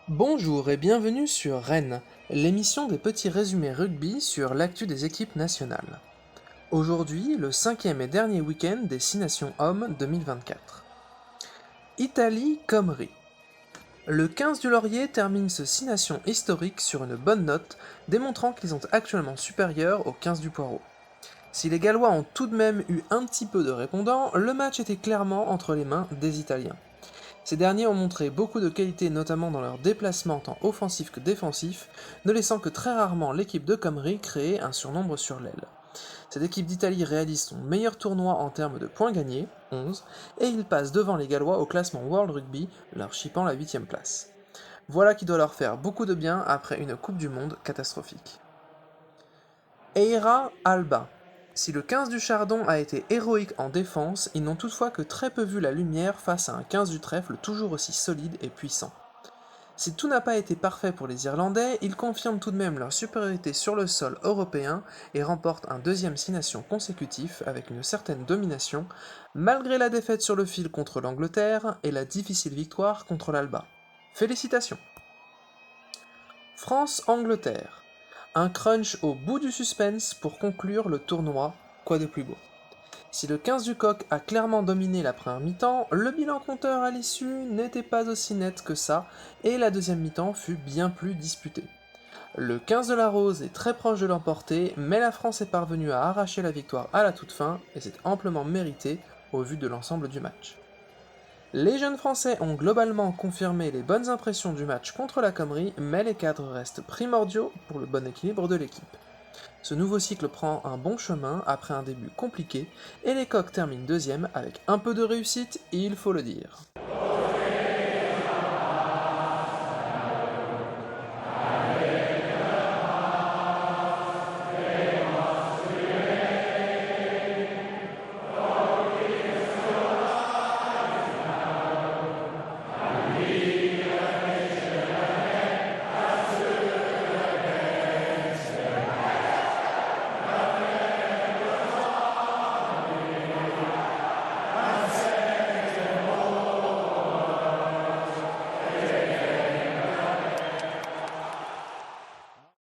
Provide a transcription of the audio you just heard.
Bonjour et bienvenue sur Rennes, l'émission des petits résumés rugby sur l'actu des équipes nationales. Aujourd'hui, le cinquième et dernier week-end des 6 Nations Hommes 2024. Italie-Comrie. Le 15 du Laurier termine ce 6 Nations historique sur une bonne note, démontrant qu'ils sont actuellement supérieurs au 15 du Poireau. Si les Gallois ont tout de même eu un petit peu de répondants, le match était clairement entre les mains des Italiens. Ces derniers ont montré beaucoup de qualité notamment dans leurs déplacements tant offensifs que défensifs, ne laissant que très rarement l'équipe de Comrie créer un surnombre sur l'aile. Cette équipe d'Italie réalise son meilleur tournoi en termes de points gagnés, 11, et il passe devant les Gallois au classement World Rugby, leur chippant la 8ème place. Voilà qui doit leur faire beaucoup de bien après une Coupe du Monde catastrophique. Eira Alba. Si le 15 du Chardon a été héroïque en défense, ils n'ont toutefois que très peu vu la lumière face à un 15 du Trèfle toujours aussi solide et puissant. Si tout n'a pas été parfait pour les Irlandais, ils confirment tout de même leur supériorité sur le sol européen et remportent un deuxième 6 nations consécutif avec une certaine domination, malgré la défaite sur le fil contre l'Angleterre et la difficile victoire contre l'Alba. Félicitations! France-Angleterre. Un crunch au bout du suspense pour conclure le tournoi, quoi de plus beau. Si le 15 du Coq a clairement dominé la première mi-temps, le bilan compteur à l'issue n'était pas aussi net que ça, et la deuxième mi-temps fut bien plus disputée. Le 15 de la Rose est très proche de l'emporter, mais la France est parvenue à arracher la victoire à la toute fin, et c'est amplement mérité au vu de l'ensemble du match. Les jeunes Français ont globalement confirmé les bonnes impressions du match contre la Comrie, mais les cadres restent primordiaux pour le bon équilibre de l'équipe. Ce nouveau cycle prend un bon chemin après un début compliqué, et les Coqs terminent deuxième avec un peu de réussite, il faut le dire.